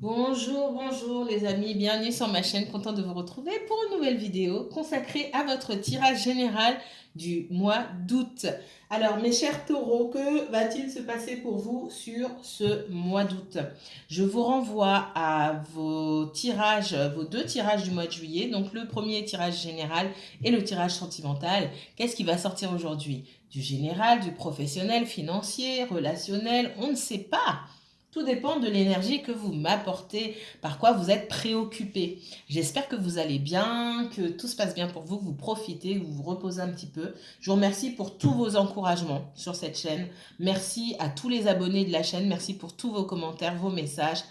Bonjour, bonjour les amis, bienvenue sur ma chaîne, content de vous retrouver pour une nouvelle vidéo consacrée à votre tirage général du mois d'août. Alors mes chers taureaux, que va-t-il se passer pour vous sur ce mois d'août? Je vous renvoie à vos tirages, vos deux tirages du mois de juillet, donc le premier tirage général et le tirage sentimental. Qu'est-ce qui va sortir aujourd'hui? Du général, du professionnel, financier, relationnel, on ne sait pas. Tout dépend de l'énergie que vous m'apportez, par quoi vous êtes préoccupé. J'espère que vous allez bien, que tout se passe bien pour vous, que vous profitez, que vous vous reposez un petit peu. Je vous remercie pour tous vos encouragements sur cette chaîne. Merci à tous les abonnés de la chaîne. Merci pour tous vos commentaires, vos messages.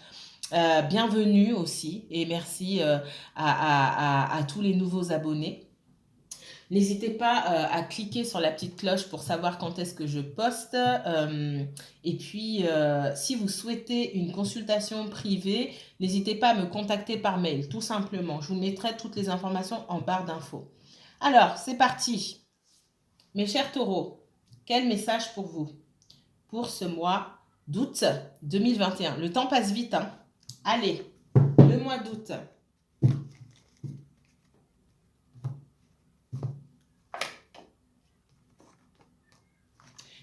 Bienvenue aussi et merci à tous les nouveaux abonnés. N'hésitez pas à cliquer sur la petite cloche pour savoir quand est-ce que je poste. Et puis, si vous souhaitez une consultation privée, n'hésitez pas à me contacter par mail, tout simplement. Je vous mettrai toutes les informations en barre d'infos. Alors, c'est parti. Mes chers taureaux, quel message pour vous pour ce mois d'août 2021? Le temps passe vite, hein. Allez, le mois d'août.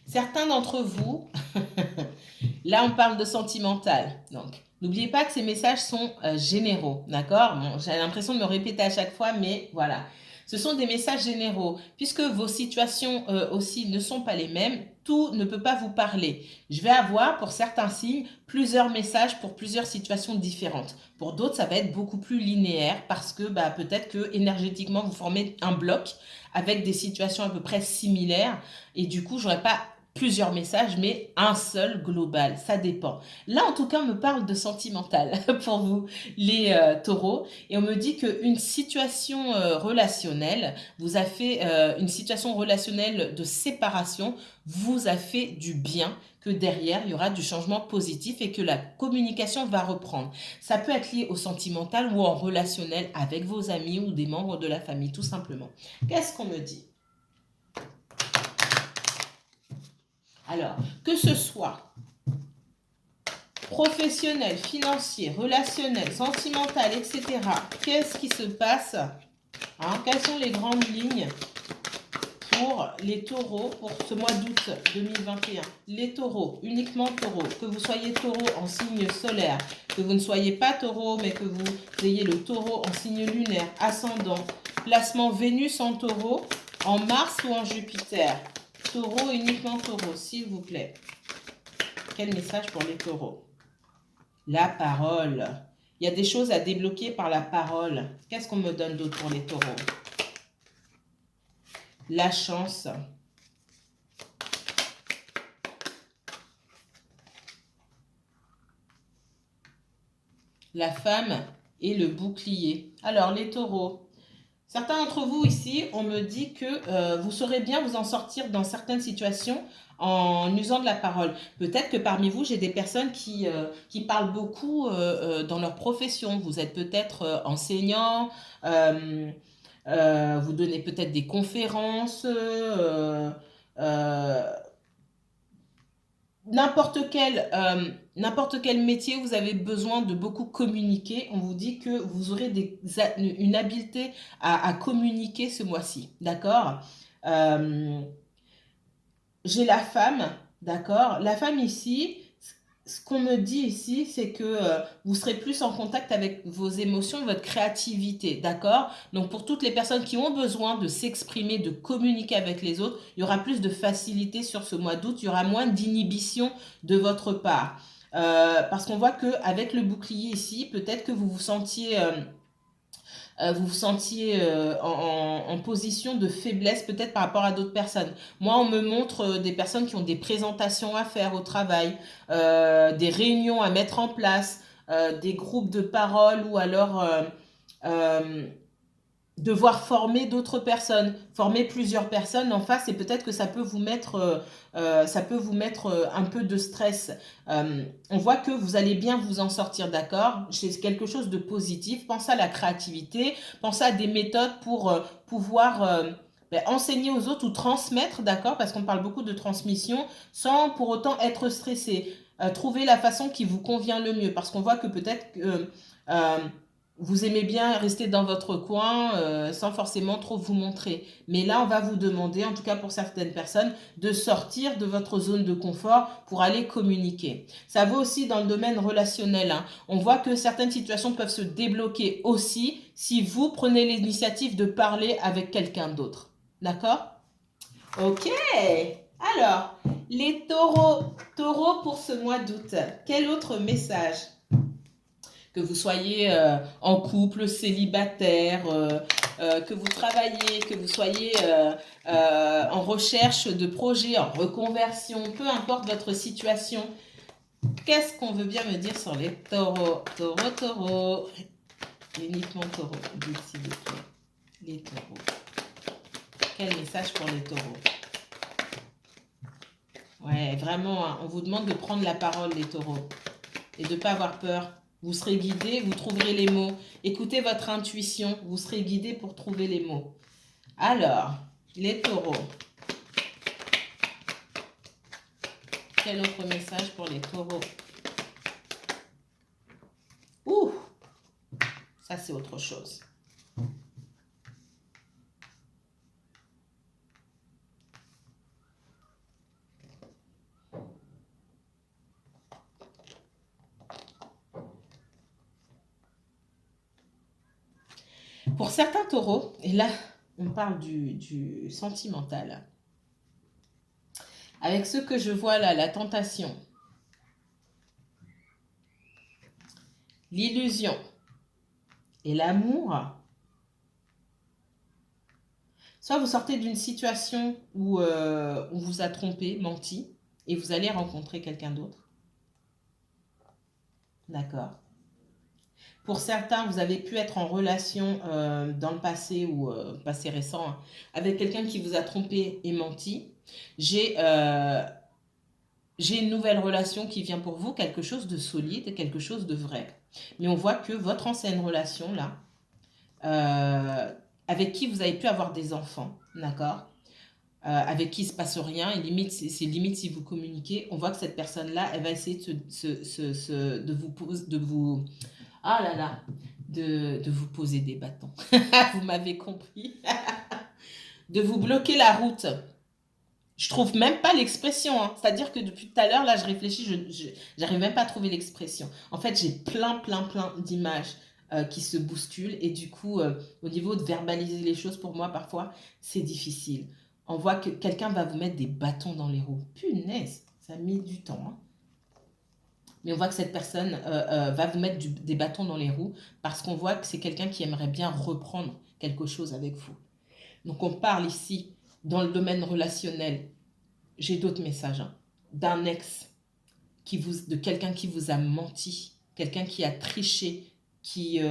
Certains d'entre vous, là on parle de sentimental, donc n'oubliez pas que ces messages sont généraux, d'accord? Bon, j'ai l'impression de me répéter à chaque fois, mais voilà. Ce sont des messages généraux, puisque vos situations aussi ne sont pas les mêmes, tout ne peut pas vous parler. Je vais avoir, pour certains signes, plusieurs messages pour plusieurs situations différentes. Pour d'autres, ça va être beaucoup plus linéaire, parce que peut-être que énergétiquement, vous formez un bloc avec des situations à peu près similaires, et du coup, j'aurais pas plusieurs messages, mais un seul global, ça dépend. Là, en tout cas, on me parle de sentimental pour vous, les taureaux, et on me dit qu'une situation relationnelle vous a fait, une situation relationnelle de séparation vous a fait du bien, que derrière, il y aura du changement positif et que la communication va reprendre. Ça peut être lié au sentimental ou en relationnel avec vos amis ou des membres de la famille, tout simplement. Qu'est-ce qu'on me dit? Alors, que ce soit professionnel, financier, relationnel, sentimental, etc., qu'est-ce qui se passe, hein? Quelles sont les grandes lignes pour les taureaux pour ce mois d'août 2021? Les taureaux, uniquement taureaux, que vous soyez taureau en signe solaire, que vous ne soyez pas taureau, mais que vous ayez le taureau en signe lunaire, ascendant, placement Vénus en taureau, en Mars ou en Jupiter. Taureau, uniquement taureau, s'il vous plaît. Quel message pour les taureaux? La parole. Il y a des choses à débloquer par la parole. Qu'est-ce qu'on me donne d'autre pour les taureaux? La chance. La femme et le bouclier. Alors, les taureaux. Certains d'entre vous ici, on me dit que vous saurez bien vous en sortir dans certaines situations en usant de la parole. Peut-être que parmi vous, j'ai des personnes qui parlent beaucoup dans leur profession. Vous êtes peut-être enseignant, vous donnez peut-être des conférences, euh, n'importe quel métier, vous avez besoin de beaucoup communiquer. On vous dit que vous aurez une habileté à communiquer ce mois-ci, d'accord? J'ai la femme, d'accord? La femme ici, ce qu'on me dit ici, c'est que vous serez plus en contact avec vos émotions, votre créativité, d'accord? Donc pour toutes les personnes qui ont besoin de s'exprimer, de communiquer avec les autres, il y aura plus de facilité sur ce mois d'août, il y aura moins d'inhibition de votre part. Parce qu'on voit qu'avec le bouclier ici, peut-être que vous vous sentiez en position de faiblesse peut-être par rapport à d'autres personnes. Moi, on me montre des personnes qui ont des présentations à faire au travail, des réunions à mettre en place, des groupes de parole ou alors euh, devoir former d'autres personnes, former plusieurs personnes en face et peut-être que ça peut vous mettre un peu de stress. On voit que vous allez bien vous en sortir, d'accord? C'est quelque chose de positif. Pensez à la créativité, pensez à des méthodes pour pouvoir enseigner aux autres ou transmettre, d'accord? Parce qu'on parle beaucoup de transmission sans pour autant être stressé. trouvez la façon qui vous convient le mieux. Parce qu'on voit que peut-être que vous aimez bien rester dans votre coin sans forcément trop vous montrer. Mais là, on va vous demander, en tout cas pour certaines personnes, de sortir de votre zone de confort pour aller communiquer. Ça vaut aussi dans le domaine relationnel, hein. On voit que certaines situations peuvent se débloquer aussi si vous prenez l'initiative de parler avec quelqu'un d'autre. D'accord? Ok. Alors, les taureaux. Taureaux pour ce mois d'août. Quel autre message? Que vous soyez en couple, célibataire, que vous travaillez, que vous soyez en recherche de projets, en reconversion, peu importe votre situation. Qu'est-ce qu'on veut bien me dire sur les taureaux? Taureaux. Uniquement taureaux. Dites s'il vous plaît. Les taureaux. Quel message pour les taureaux? Ouais, vraiment, hein, on vous demande de prendre la parole, les taureaux. Et de ne pas avoir peur. Vous serez guidé, vous trouverez les mots. Écoutez votre intuition, vous serez guidé pour trouver les mots. Alors, les taureaux. Quel autre message pour les taureaux? Ouh, ça c'est autre chose. Pour certains taureaux, et là on parle du sentimental, avec ce que je vois là, la tentation, l'illusion et l'amour, soit vous sortez d'une situation où on vous a trompé, menti, et vous allez rencontrer quelqu'un d'autre. D'accord. Pour certains, vous avez pu être en relation dans le passé ou passé récent hein, avec quelqu'un qui vous a trompé et menti. J'ai une nouvelle relation qui vient pour vous, quelque chose de solide, quelque chose de vrai. Mais on voit que votre ancienne relation, là, avec qui vous avez pu avoir des enfants, d'accord, avec qui il ne se passe rien, et limite, c'est limite si vous communiquez, on voit que cette personne-là, elle va essayer de vous ah là là, de vous poser des bâtons. Vous m'avez compris. De vous bloquer la route. Je trouve même pas l'expression, hein. C'est-à-dire que depuis tout à l'heure, là, je réfléchis, je j'arrive même pas à trouver l'expression. En fait, j'ai plein d'images qui se bousculent et du coup, au niveau de verbaliser les choses, pour moi, parfois, c'est difficile. On voit que quelqu'un va vous mettre des bâtons dans les roues. Punaise, ça a mis du temps, hein. Mais on voit que cette personne va vous mettre des bâtons dans les roues parce qu'on voit que c'est quelqu'un qui aimerait bien reprendre quelque chose avec vous. Donc on parle ici dans le domaine relationnel. J'ai d'autres messages hein, d'un ex, de quelqu'un qui vous a menti, quelqu'un qui a triché, qui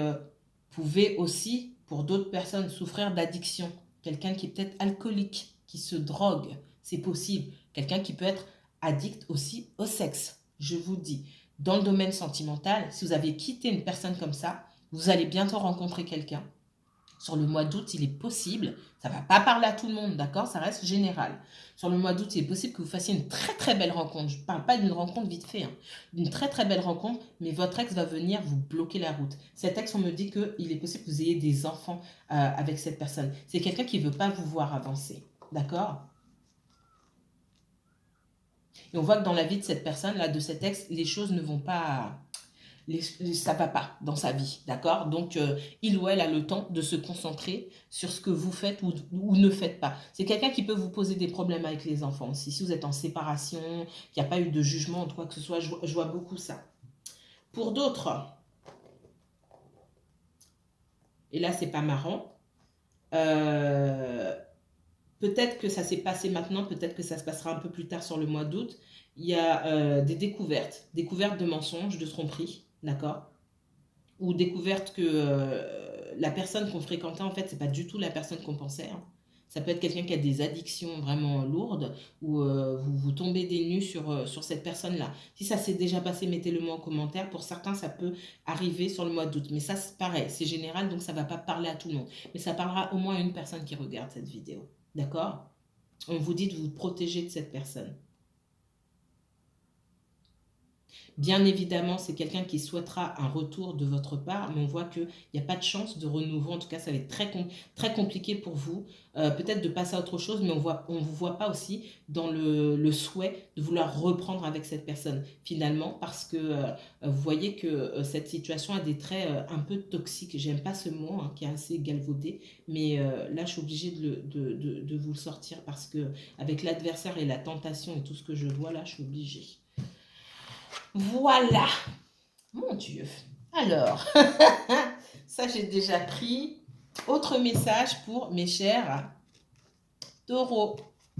pouvait aussi, pour d'autres personnes, souffrir d'addiction. Quelqu'un qui est peut-être alcoolique, qui se drogue, c'est possible. Quelqu'un qui peut être addict aussi au sexe, je vous dis. Dans le domaine sentimental, si vous avez quitté une personne comme ça, vous allez bientôt rencontrer quelqu'un. Sur le mois d'août, il est possible, ça ne va pas parler à tout le monde, d'accord? Ça reste général. Sur le mois d'août, il est possible que vous fassiez une très belle rencontre. Je ne parle pas d'une rencontre vite fait, hein. D'une très belle rencontre, mais votre ex va venir vous bloquer la route. Cet ex, on me dit qu'il est possible que vous ayez des enfants avec cette personne. C'est quelqu'un qui ne veut pas vous voir avancer, d'accord? Et on voit que dans la vie de cette personne-là, de cet ex, les choses ne vont pas... ça ne va pas dans sa vie, d'accord? Donc, il ou elle a le temps de se concentrer sur ce que vous faites ou ne faites pas. C'est quelqu'un qui peut vous poser des problèmes avec les enfants aussi. Si vous êtes en séparation, qu'il n'y a pas eu de jugement, quoi que ce soit, je vois beaucoup ça. Pour d'autres, et là, c'est pas marrant, peut-être que ça s'est passé maintenant, peut-être que ça se passera un peu plus tard sur le mois d'août. Il y a des découvertes de mensonges, de tromperies, d'accord? Ou découverte que la personne qu'on fréquentait, en fait, c'est pas du tout la personne qu'on pensait, hein. Ça peut être quelqu'un qui a des addictions vraiment lourdes ou vous tombez des nues sur cette personne-là. Si ça s'est déjà passé, mettez-le moi en commentaire. Pour certains, ça peut arriver sur le mois d'août. Mais ça, c'est pareil, c'est général, donc ça ne va pas parler à tout le monde. Mais ça parlera au moins à une personne qui regarde cette vidéo. D'accord? On vous dit de vous protéger de cette personne. Bien évidemment, c'est quelqu'un qui souhaitera un retour de votre part, mais on voit qu'il n'y a pas de chance de renouveau. En tout cas, ça va être très compliqué pour vous. Peut-être de passer à autre chose, mais on vous voit pas aussi dans le souhait de vouloir reprendre avec cette personne, finalement, parce que vous voyez que cette situation a des traits un peu toxiques. J'aime pas ce mot, hein, qui est assez galvaudé, mais là, je suis obligée de vous le sortir parce que avec l'adversaire et la tentation et tout ce que je vois là, je suis obligée. Voilà, mon Dieu. Alors, ça j'ai déjà pris. Autre message pour mes chers taureaux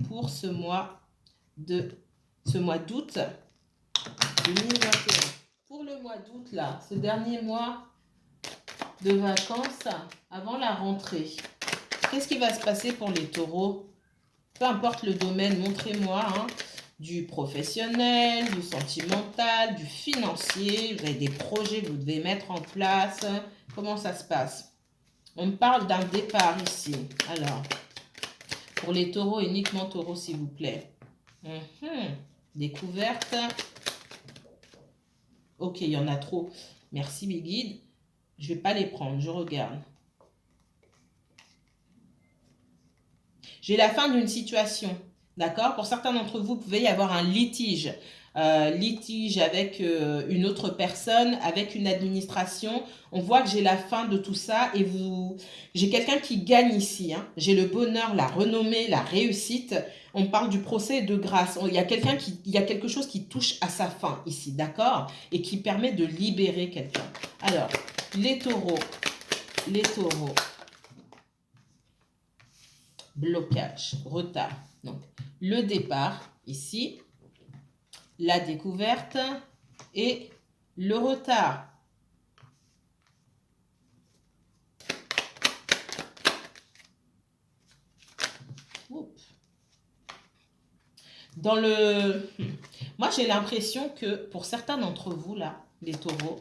pour ce mois d'août 2021. Pour le mois d'août, là, ce dernier mois de vacances avant la rentrée, qu'est-ce qui va se passer pour les taureaux? Peu importe le domaine, montrez-moi, hein, du professionnel, du sentimental, du financier. Vous avez des projets que vous devez mettre en place. Comment ça se passe? On me parle d'un départ ici. Alors, pour les taureaux, uniquement taureaux, s'il vous plaît. Découverte. Ok, il y en a trop. Merci, mes guides. Je ne vais pas les prendre, je regarde. J'ai la fin d'une situation, d'accord? Pour certains d'entre vous, vous pouvez y avoir un litige. Litige avec une autre personne, avec une administration. On voit que j'ai la fin de tout ça et j'ai quelqu'un qui gagne ici, hein. J'ai le bonheur, la renommée, la réussite. On parle du procès de grâce. Il y a quelque chose qui touche à sa fin ici, d'accord? Et qui permet de libérer quelqu'un. Alors, les taureaux, blocage, retard. Donc, le départ ici, la découverte et le retard. Dans le... Moi, j'ai l'impression que pour certains d'entre vous, là, les taureaux,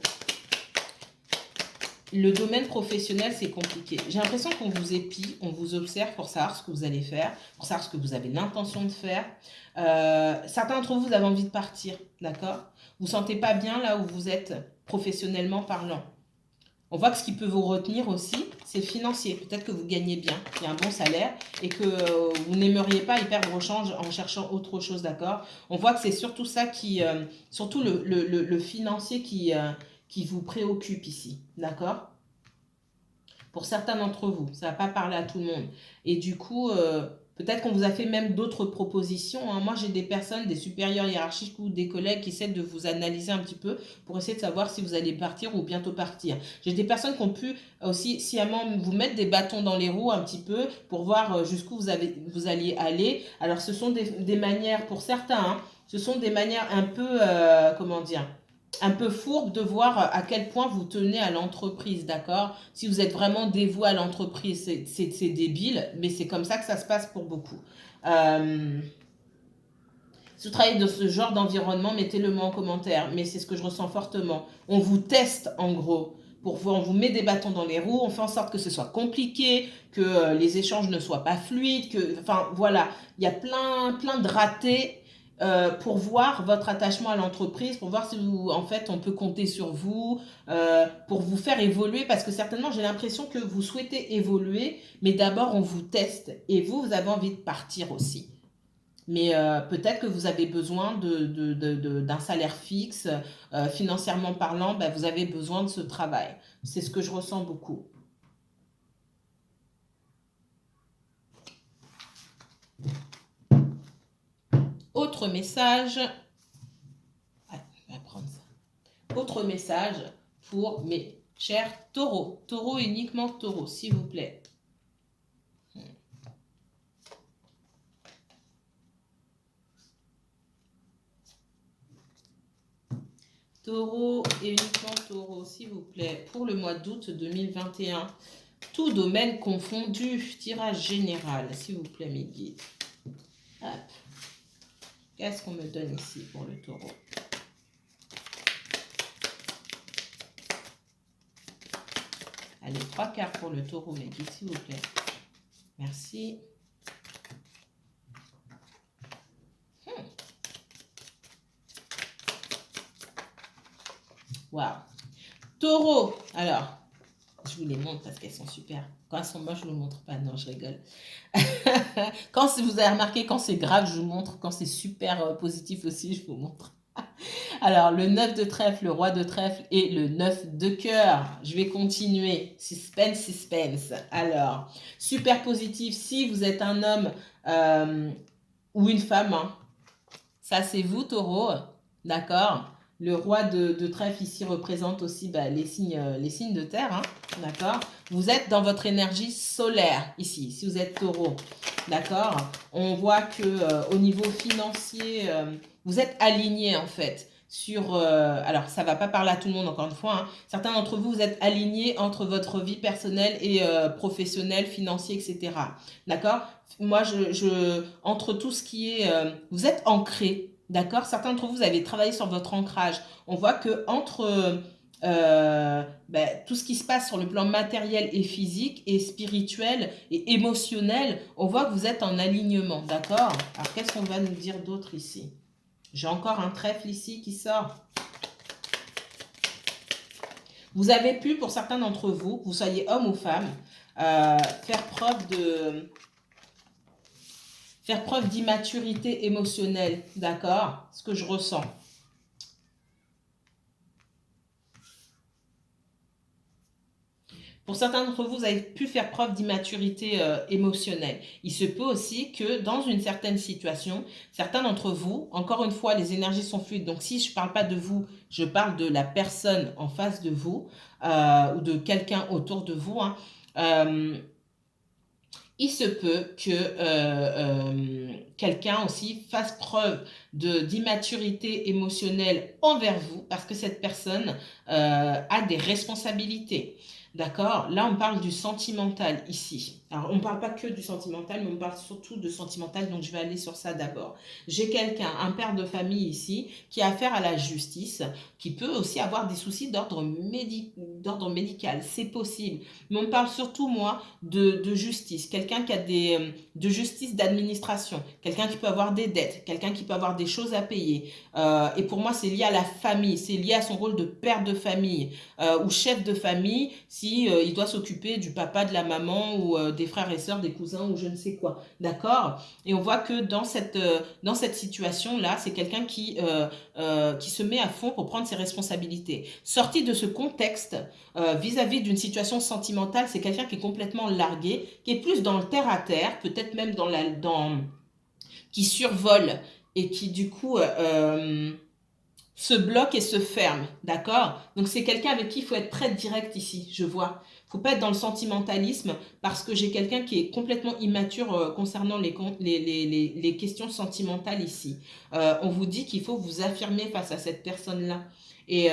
le domaine professionnel, c'est compliqué. J'ai l'impression qu'on vous épie, on vous observe pour savoir ce que vous allez faire, pour savoir ce que vous avez l'intention de faire. Certains d'entre vous, vous avez envie de partir, d'accord? Vous ne sentez pas bien là où vous êtes professionnellement parlant. On voit que ce qui peut vous retenir aussi, c'est financier. Peut-être que vous gagnez bien, il y a un bon salaire et que vous n'aimeriez pas y perdre au change en cherchant autre chose, d'accord? On voit que c'est surtout ça qui, surtout le financier qui vous préoccupe ici, d'accord? Pour certains d'entre vous, ça ne va pas parler à tout le monde. Et du coup, peut-être qu'on vous a fait même d'autres propositions, hein. Moi, j'ai des personnes, des supérieurs hiérarchiques ou des collègues qui essaient de vous analyser un petit peu pour essayer de savoir si vous allez partir ou bientôt partir. J'ai des personnes qui ont pu aussi sciemment vous mettre des bâtons dans les roues un petit peu pour voir jusqu'où vous alliez aller. Alors, ce sont des manières, pour certains, hein, ce sont des manières un peu, comment dire, un peu fourbe de voir à quel point vous tenez à l'entreprise, d'accord? Si vous êtes vraiment dévoué à l'entreprise, c'est débile, mais c'est comme ça que ça se passe pour beaucoup. Si vous travaillez dans ce genre d'environnement, mettez-le moi en commentaire, mais c'est ce que je ressens fortement. On vous teste en gros. Pour voir, on vous met des bâtons dans les roues, on fait en sorte que ce soit compliqué, que les échanges ne soient pas fluides, enfin voilà, il y a plein de ratés pour voir votre attachement à l'entreprise, pour voir si vous, en fait, on peut compter sur vous, pour vous faire évoluer, parce que certainement, j'ai l'impression que vous souhaitez évoluer, mais d'abord, on vous teste, et vous avez envie de partir aussi. Mais peut-être que vous avez besoin d'un salaire fixe, financièrement parlant, ben, vous avez besoin de ce travail. C'est ce que je ressens beaucoup. Autre message. Ouais, on va prendre ça. Autre message pour mes chers taureaux. Taureaux, uniquement taureaux, s'il vous plaît. Taureau et uniquement taureau, s'il vous plaît, pour le mois d'août 2021. Tout domaine confondu, tirage général, s'il vous plaît, mes guides. Hop. Qu'est-ce qu'on me donne ici pour le taureau? Allez, 3 cartes pour le taureau, mes guides, s'il vous plaît. Merci. Waouh. Taureau, alors, je vous les montre parce qu'elles sont super. Quand elles sont moches, je ne vous montre pas. Non, je rigole. Quand vous avez remarqué, quand c'est grave, je vous montre. Quand c'est super positif aussi, je vous montre. Alors, le 9 de trèfle, le roi de trèfle et le 9 de cœur. Je vais continuer. Suspense, suspense. Alors, super positif. Si vous êtes un homme ou une femme, hein, ça c'est vous, taureau. D'accord? Le roi de trèfle ici représente aussi les signes de terre. Hein, d'accord? Vous êtes dans votre énergie solaire ici, si vous êtes taureau. D'accord? On voit que au niveau financier, vous êtes aligné en fait. Alors, ça ne va pas parler à tout le monde, encore une fois. Hein. Certains d'entre vous, vous êtes alignés entre votre vie personnelle et professionnelle, financier, etc. D'accord? Moi, entre tout ce qui est... vous êtes ancré, d'accord? Certains d'entre vous, vous avez travaillé sur votre ancrage. On voit que entre tout ce qui se passe sur le plan matériel et physique et spirituel et émotionnel, on voit que vous êtes en alignement, d'accord? Alors, qu'est-ce qu'on va nous dire d'autre ici? J'ai encore un trèfle ici qui sort. Vous avez pu, pour certains d'entre vous, que vous soyez homme ou femme, faire preuve d'immaturité émotionnelle, d'accord? Ce que je ressens. Pour certains d'entre vous, vous avez pu faire preuve d'immaturité émotionnelle. Il se peut aussi que dans une certaine situation, certains d'entre vous, encore une fois, les énergies sont fluides. Donc, si je ne parle pas de vous, je parle de la personne en face de vous ou de quelqu'un autour de vous. Hein, il se peut que quelqu'un aussi fasse preuve d'immaturité émotionnelle envers vous parce que cette personne a des responsabilités. D'accord? Là, on parle du sentimental ici. Alors, on ne parle pas que du sentimental, mais on parle surtout de sentimental, donc je vais aller sur ça d'abord. J'ai quelqu'un, un père de famille ici, qui a affaire à la justice, qui peut aussi avoir des soucis d'ordre médical. C'est possible. Mais on parle surtout, moi, de justice. Quelqu'un qui a de justice d'administration. Quelqu'un qui peut avoir des dettes. Quelqu'un qui peut avoir des choses à payer. Et pour moi, c'est lié à la famille. C'est lié à son rôle de père de famille ou chef de famille si il doit s'occuper du papa, de la maman ou des frères et sœurs, des cousins ou je ne sais quoi. D'accord? Et on voit que dans cette situation-là, c'est quelqu'un qui se met à fond pour prendre ses responsabilités. Sorti de ce contexte, vis-à-vis d'une situation sentimentale, c'est quelqu'un qui est complètement largué, qui est plus dans le terre-à-terre, peut-être même qui survole et qui du coup se bloque et se ferme, d'accord? Donc c'est quelqu'un avec qui il faut être très direct ici, je vois. Il ne faut pas être dans le sentimentalisme parce que j'ai quelqu'un qui est complètement immature concernant les questions sentimentales ici. On vous dit qu'il faut vous affirmer face à cette personne-là et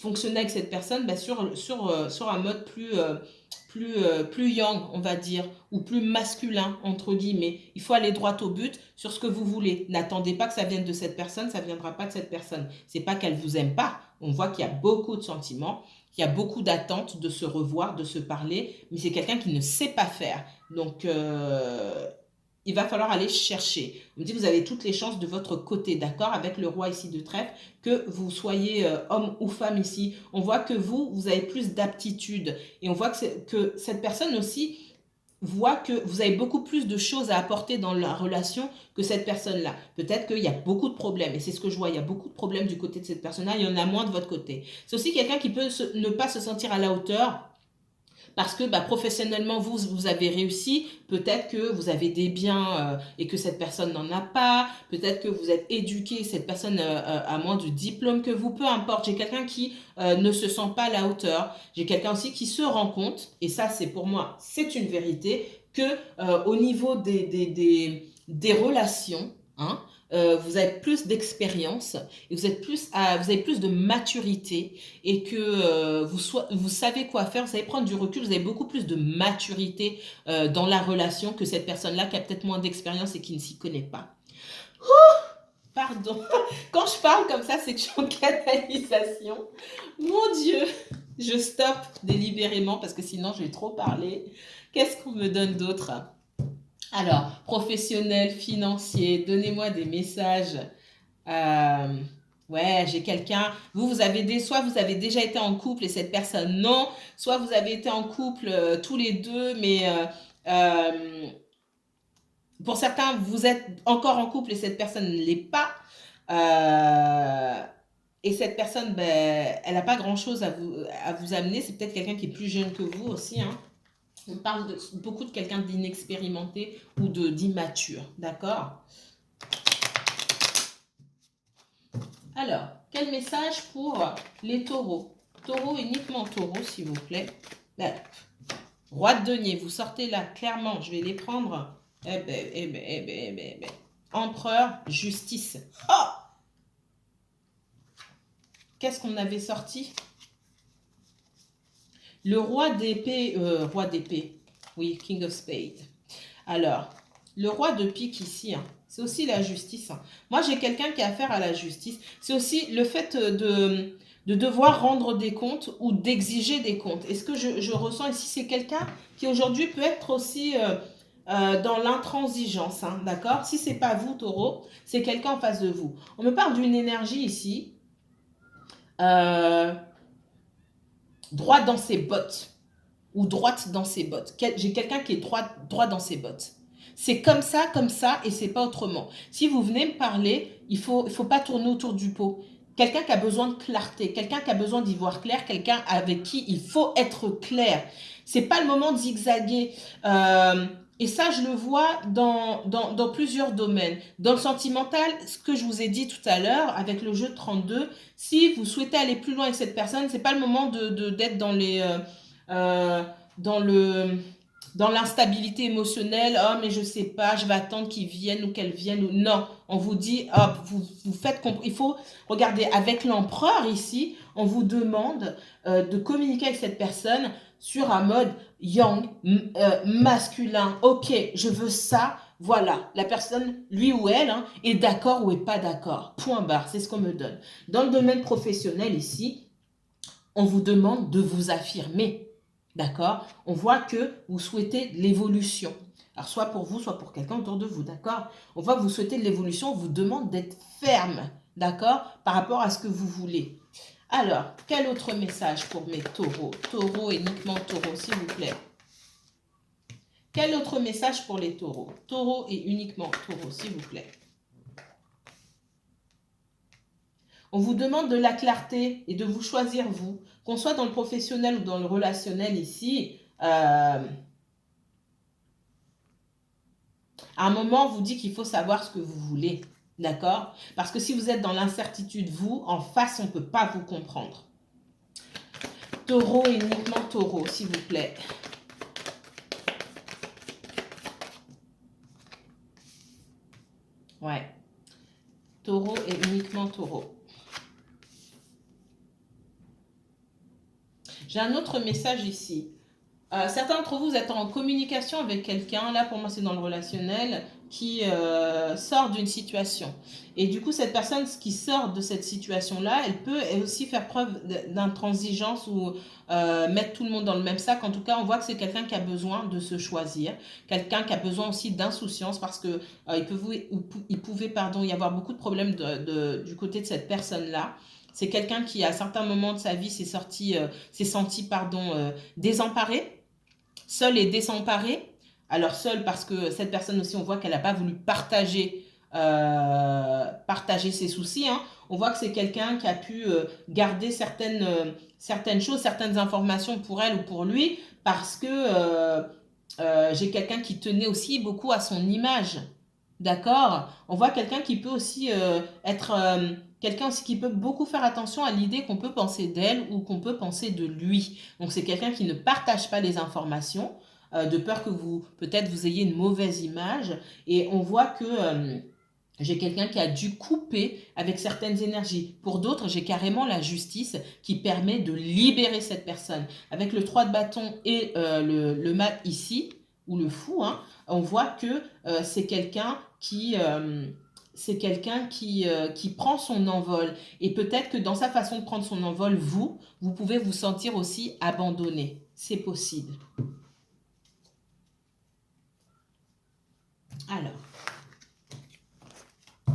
fonctionner avec cette personne sur un mode plus yang, on va dire, ou plus masculin, entre guillemets. Il faut aller droit au but sur ce que vous voulez. N'attendez pas que ça vienne de cette personne, ça ne viendra pas de cette personne. C'est pas qu'elle vous aime pas. On voit qu'il y a beaucoup de sentiments, qu'il y a beaucoup d'attentes de se revoir, de se parler, mais c'est quelqu'un qui ne sait pas faire. Donc, il va falloir aller chercher. On me dit que vous avez toutes les chances de votre côté, d'accord, avec le roi ici de trèfle, que vous soyez homme ou femme ici. On voit que vous avez plus d'aptitude. Et on voit que cette personne aussi voit que vous avez beaucoup plus de choses à apporter dans la relation que cette personne-là. Peut-être qu'il y a beaucoup de problèmes, et c'est ce que je vois, il y a beaucoup de problèmes du côté de cette personne-là, il y en a moins de votre côté. C'est aussi quelqu'un qui peut ne pas se sentir à la hauteur, parce que professionnellement, vous avez réussi, peut-être que vous avez des biens et que cette personne n'en a pas, peut-être que vous êtes éduqué, cette personne a moins de diplôme que vous, peu importe. J'ai quelqu'un qui ne se sent pas à la hauteur, j'ai quelqu'un aussi qui se rend compte, et ça c'est pour moi, c'est une vérité, que au niveau des relations, hein, vous avez plus d'expérience et vous avez plus de maturité et que vous savez quoi faire, vous savez prendre du recul, vous avez beaucoup plus de maturité dans la relation que cette personne-là qui a peut-être moins d'expérience et qui ne s'y connaît pas. Pardon, quand je parle comme ça, c'est que je suis en canalisation. Mon Dieu, je stoppe délibérément parce que sinon je vais trop parler. Qu'est-ce qu'on me donne d'autre? Alors, professionnel, financier, donnez-moi des messages. Ouais, j'ai quelqu'un. Vous avez soit vous avez déjà été en couple et cette personne non, soit vous avez été en couple tous les deux, mais euh, pour certains, vous êtes encore en couple et cette personne ne l'est pas. Euh, et cette personne, ben, elle n'a pas grand-chose à vous amener. C'est peut-être quelqu'un qui est plus jeune que vous aussi, hein. On parle beaucoup de quelqu'un d'inexpérimenté ou d'immature, d'accord? Alors, quel message pour les taureaux? Taureau, uniquement taureau, s'il vous plaît. Ben, roi de denier, vous sortez là, clairement, je vais les prendre. Eh ben, eh ben, eh ben, eh ben, eh ben. Empereur, justice. Oh! Qu'est-ce qu'on avait sorti? Le roi d'épée. Oui, King of Spades. Alors, le roi de pique ici, hein, c'est aussi la justice, hein. Moi, j'ai quelqu'un qui a affaire à la justice. C'est aussi le fait de devoir rendre des comptes ou d'exiger des comptes. Et ce que je ressens ici, c'est quelqu'un qui aujourd'hui peut être aussi dans l'intransigeance, hein, d'accord? Si c'est pas vous, taureau, c'est quelqu'un en face de vous. On me parle d'une énergie ici, euh, droite dans ses bottes ou droite dans ses bottes. J'ai quelqu'un qui est droit dans ses bottes. C'est comme ça, et c'est pas autrement. Si vous venez me parler, il faut pas tourner autour du pot. Quelqu'un qui a besoin de clarté, quelqu'un qui a besoin d'y voir clair, quelqu'un avec qui il faut être clair. C'est pas le moment de zigzaguer. Et ça, je le vois dans plusieurs domaines. Dans le sentimental, ce que je vous ai dit tout à l'heure, avec le jeu de 32, si vous souhaitez aller plus loin avec cette personne, c'est pas le moment d'être dans les... euh, dans le dans l'instabilité émotionnelle, oh mais je sais pas, je vais attendre qu'ils viennent ou qu'elles viennent. Ou... Non, on vous dit, hop, vous faites comprendre. Il faut regarder avec l'empereur ici, on vous demande de communiquer avec cette personne sur un mode yang, masculin. Ok, je veux ça. Voilà, la personne, lui ou elle, hein, est d'accord ou est pas d'accord. Point barre, c'est ce qu'on me donne. Dans le domaine professionnel ici, on vous demande de vous affirmer. D'accord? On voit que vous souhaitez l'évolution. Alors, soit pour vous, soit pour quelqu'un autour de vous. D'accord? On voit que vous souhaitez de l'évolution. On vous demande d'être ferme. D'accord? Par rapport à ce que vous voulez. Alors, quel autre message pour mes taureaux? Taureaux, uniquement taureaux, s'il vous plaît. Quel autre message pour les taureaux? Taureaux et uniquement taureaux, s'il vous plaît. On vous demande de la clarté et de vous choisir vous. Qu'on soit dans le professionnel ou dans le relationnel ici, à un moment, on vous dit qu'il faut savoir ce que vous voulez. D'accord? Parce que si vous êtes dans l'incertitude, vous, en face, on ne peut pas vous comprendre. Taureau et uniquement taureau, s'il vous plaît. Ouais. Taureau et uniquement taureau. J'ai un autre message ici. Certains d'entre vous êtes en communication avec quelqu'un, là pour moi c'est dans le relationnel, qui sort d'une situation. Et du coup cette personne qui sort de cette situation-là, elle peut aussi faire preuve d'intransigeance ou mettre tout le monde dans le même sac. En tout cas, on voit que c'est quelqu'un qui a besoin de se choisir, quelqu'un qui a besoin aussi d'insouciance parce que il pouvait y avoir beaucoup de problèmes du côté de cette personne-là. C'est quelqu'un qui, à certains moments de sa vie, s'est senti désemparé, seul et désemparé. Alors seul parce que cette personne aussi, on voit qu'elle n'a pas voulu partager ses soucis, hein. On voit que c'est quelqu'un qui a pu garder certaines choses, certaines informations pour elle ou pour lui, parce que j'ai quelqu'un qui tenait aussi beaucoup à son image. D'accord? On voit quelqu'un qui peut aussi être... quelqu'un aussi qui peut beaucoup faire attention à l'idée qu'on peut penser d'elle ou qu'on peut penser de lui. Donc c'est quelqu'un qui ne partage pas les informations, de peur que peut-être vous ayez une mauvaise image. Et on voit que j'ai quelqu'un qui a dû couper avec certaines énergies. Pour d'autres, j'ai carrément la justice qui permet de libérer cette personne. Avec le 3 de bâton et le mat ici, ou le fou, hein, on voit que c'est quelqu'un qui prend son envol. Et peut-être que dans sa façon de prendre son envol, vous pouvez vous sentir aussi abandonné. C'est possible. Alors,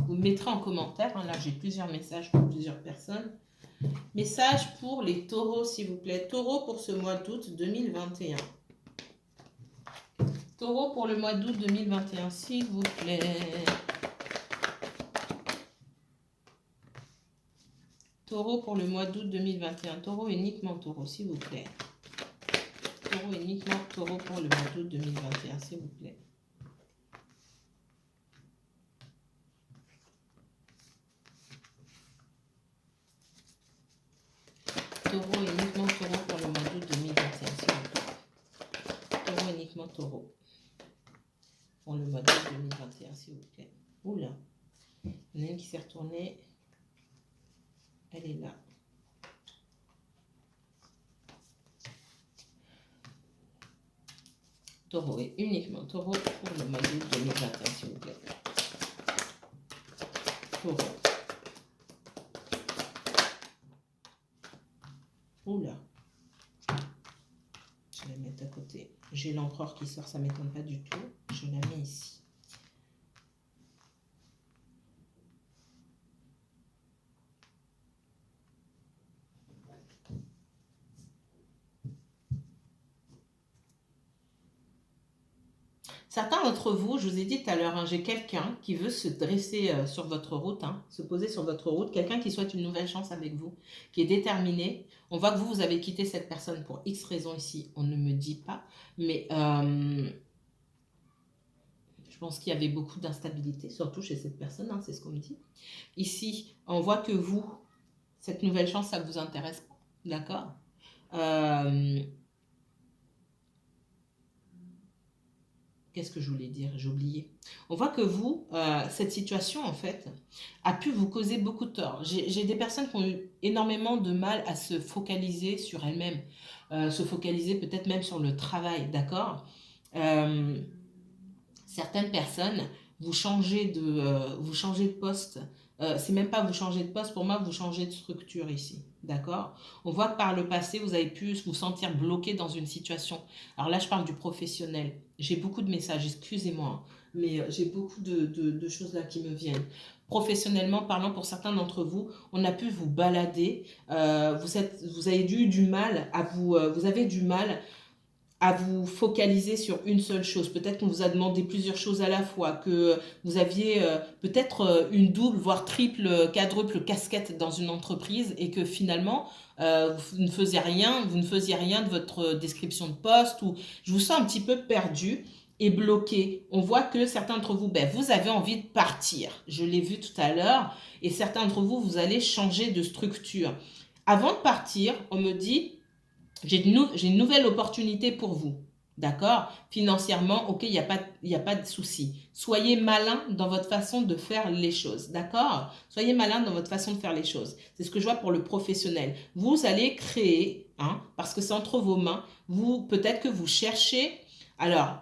Vous mettrez en commentaire. Hein, là, j'ai plusieurs messages pour plusieurs personnes. Message pour les taureaux, s'il vous plaît. Taureau pour ce mois d'août 2021. Taureau pour le mois d'août 2021, s'il vous plaît. Taureau pour le mois d'août 2021. Taureau uniquement taureau, s'il vous plaît. Taureau uniquement taureau pour le mois d'août 2021, s'il vous plaît. Taureau uniquement taureau pour le mois d'août 2021, s'il vous plaît. Taureau uniquement taureau pour le mois d'août 2021, s'il vous plaît. Oula, il y en a une qui s'est retournée. Elle est là. Taureau et uniquement taureau pour le mois d'août 2021, s'il vous plaît. Taureau. Oula. Je vais la mettre à côté. J'ai l'empereur qui sort, ça ne m'étonne pas du tout. Je la mets ici. Certains d'entre vous, je vous ai dit tout à l'heure, hein, j'ai quelqu'un qui veut se dresser sur votre route, hein, se poser sur votre route, quelqu'un qui souhaite une nouvelle chance avec vous, qui est déterminé. On voit que vous avez quitté cette personne pour X raisons ici, on ne me dit pas, mais je pense qu'il y avait beaucoup d'instabilité, surtout chez cette personne, hein, c'est ce qu'on me dit. Ici, on voit que vous, cette nouvelle chance, ça ne vous intéresse pas, d'accord ? Qu'est-ce que je voulais dire? J'ai oublié. On voit que vous, cette situation, en fait, a pu vous causer beaucoup de tort. J'ai des personnes qui ont eu énormément de mal à se focaliser sur elles-mêmes, se focaliser peut-être même sur le travail, d'accord? Certaines personnes, vous changez de poste. C'est même pas vous changez de poste, pour moi, vous changez de structure ici, d'accord? On voit que par le passé, vous avez pu vous sentir bloqué dans une situation. Alors là, je parle du professionnel. J'ai beaucoup de messages, excusez-moi, hein, mais j'ai beaucoup de choses là qui me viennent. Professionnellement parlant, pour certains d'entre vous, on a pu vous balader. Vous avez eu du mal à vous avez du mal à vous focaliser sur une seule chose. Peut-être qu'on vous a demandé plusieurs choses à la fois, que vous aviez peut-être une double, voire triple, quadruple casquette dans une entreprise et que finalement, vous ne faisiez rien, de votre description de poste ou je vous sens un petit peu perdu et bloqué. On voit que certains d'entre vous, vous avez envie de partir. Je l'ai vu tout à l'heure et certains d'entre vous, vous allez changer de structure. Avant de partir, on me dit j'ai une nouvelle opportunité pour vous. D'accord? Financièrement, ok, il n'y a pas de souci. Soyez malin dans votre façon de faire les choses. D'accord? Soyez malin dans votre façon de faire les choses. C'est ce que je vois pour le professionnel. Vous allez créer, hein, parce que c'est entre vos mains, peut-être que vous cherchez. Alors,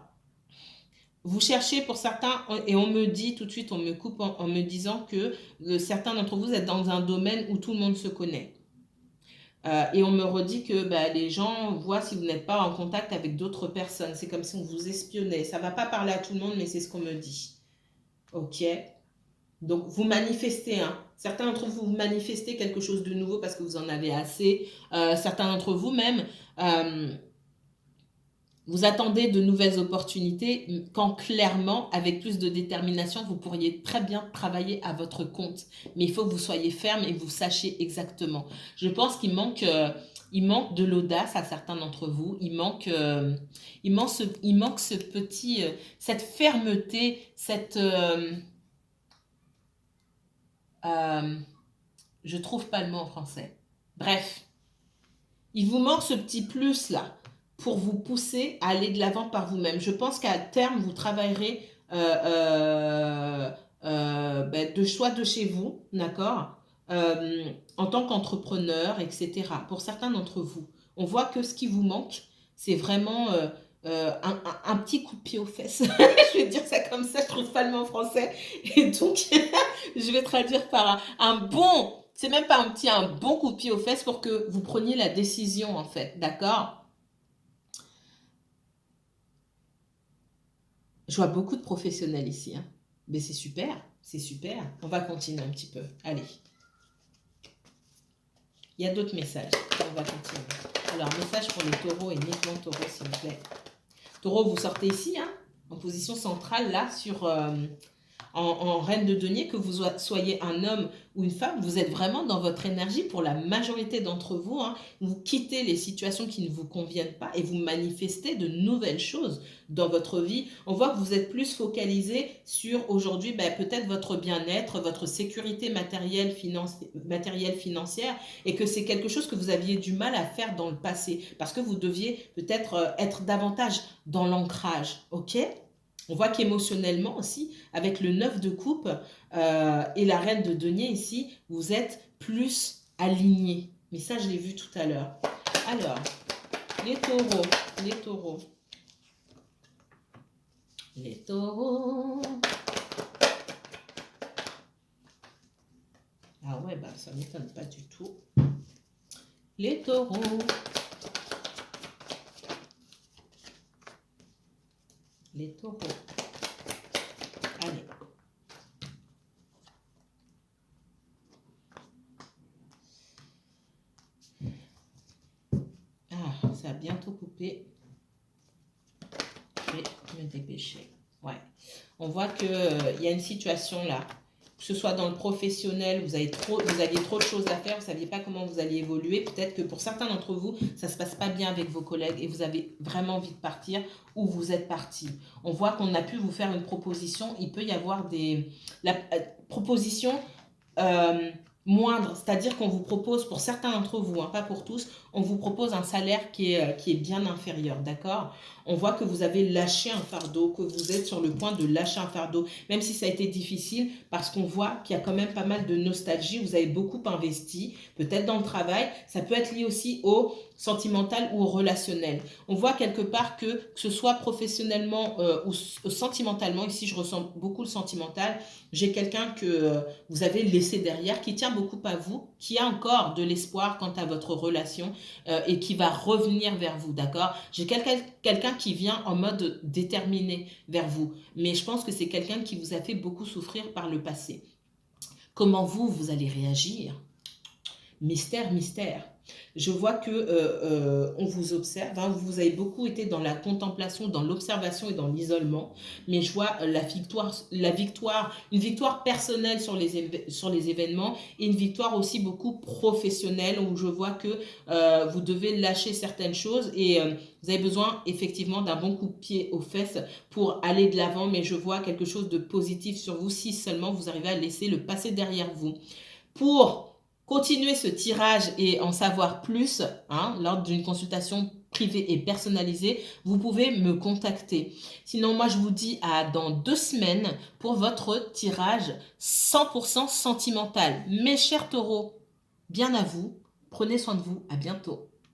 vous cherchez pour certains, et on me dit tout de suite, on me coupe en me disant que certains d'entre vous êtes dans un domaine où tout le monde se connaît. Et on me redit que les gens voient si vous n'êtes pas en contact avec d'autres personnes. C'est comme si on vous espionnait. Ça ne va pas parler à tout le monde, mais c'est ce qu'on me dit. Ok? Donc, vous manifestez. Hein. Certains d'entre vous, vous manifestez quelque chose de nouveau parce que vous en avez assez. Certains d'entre vous même, vous attendez de nouvelles opportunités quand clairement, avec plus de détermination, vous pourriez très bien travailler à votre compte. Mais il faut que vous soyez ferme et que vous sachiez exactement. Je pense qu'il manque de l'audace à certains d'entre vous. Il manque ce petit, cette fermeté, je trouve pas le mot en français. Bref, il vous manque ce petit plus là pour vous pousser à aller de l'avant par vous-même. Je pense qu'à terme, vous travaillerez soit de chez vous, d'accord, en tant qu'entrepreneur, etc. Pour certains d'entre vous, on voit que ce qui vous manque, c'est vraiment un petit coup de pied aux fesses. Je vais dire ça comme ça, je trouve pas le mot en français. Et donc, je vais traduire par un bon... C'est même pas un bon coup de pied aux fesses pour que vous preniez la décision, en fait, d'accord? Je vois beaucoup de professionnels ici, hein. Mais c'est super. C'est super. On va continuer un petit peu. Allez. Il y a d'autres messages. On va continuer. Alors, message pour les taureaux et uniquement taureaux, s'il vous plaît. Taureau, vous sortez ici, hein, en position centrale, là, sur, en reine de denier, que vous soyez un homme ou une femme, vous êtes vraiment dans votre énergie pour la majorité d'entre vous. Hein. Vous quittez les situations qui ne vous conviennent pas et vous manifestez de nouvelles choses dans votre vie. On voit que vous êtes plus focalisé sur aujourd'hui peut-être votre bien-être, votre sécurité matérielle, financière et que c'est quelque chose que vous aviez du mal à faire dans le passé parce que vous deviez peut-être être davantage dans l'ancrage, ok? On voit qu'émotionnellement aussi, avec le 9 de coupe et la reine de denier ici, vous êtes plus aligné. Mais ça, je l'ai vu tout à l'heure. Alors, les taureaux, les taureaux. Les taureaux. Ah ouais, bah ça ne m'étonne pas du tout. Les taureaux. Les taureaux. Allez. Ah, ça a bientôt coupé. Je vais me dépêcher. Ouais. On voit qu'il y a une situation là. Que ce soit dans le professionnel, vous aviez trop de choses à faire, vous ne saviez pas comment vous alliez évoluer. Peut-être que pour certains d'entre vous, ça ne se passe pas bien avec vos collègues et vous avez vraiment envie de partir ou vous êtes parti. On voit qu'on a pu vous faire une proposition. Il peut y avoir la proposition moindre, c'est-à-dire qu'on vous propose, pour certains d'entre vous, hein, pas pour tous, on vous propose un salaire qui est bien inférieur, d'accord? On voit que vous avez lâché un fardeau, que vous êtes sur le point de lâcher un fardeau, même si ça a été difficile, parce qu'on voit qu'il y a quand même pas mal de nostalgie, vous avez beaucoup investi, peut-être dans le travail, ça peut être lié aussi au sentimental ou au relationnel. On voit quelque part que ce soit professionnellement ou sentimentalement, ici je ressens beaucoup le sentimental, j'ai quelqu'un que vous avez laissé derrière, qui tient beaucoup à vous, qui a encore de l'espoir quant à votre relation et qui va revenir vers vous, d'accord? J'ai quelqu'un qui vient en mode déterminé vers vous, mais je pense que c'est quelqu'un qui vous a fait beaucoup souffrir par le passé. Comment vous allez réagir? Mystère, mystère. Je vois que on vous observe, hein, vous avez beaucoup été dans la contemplation, dans l'observation et dans l'isolement, mais je vois une victoire personnelle sur les événements et une victoire aussi beaucoup professionnelle où je vois que vous devez lâcher certaines choses et vous avez besoin effectivement d'un bon coup de pied aux fesses pour aller de l'avant, mais je vois quelque chose de positif sur vous si seulement vous arrivez à laisser le passé derrière vous. Pour continuer ce tirage et en savoir plus, hein, lors d'une consultation privée et personnalisée, vous pouvez me contacter. Sinon, moi, je vous dis à dans 2 semaines pour votre tirage 100% sentimental. Mes chers taureaux, bien à vous. Prenez soin de vous. À bientôt.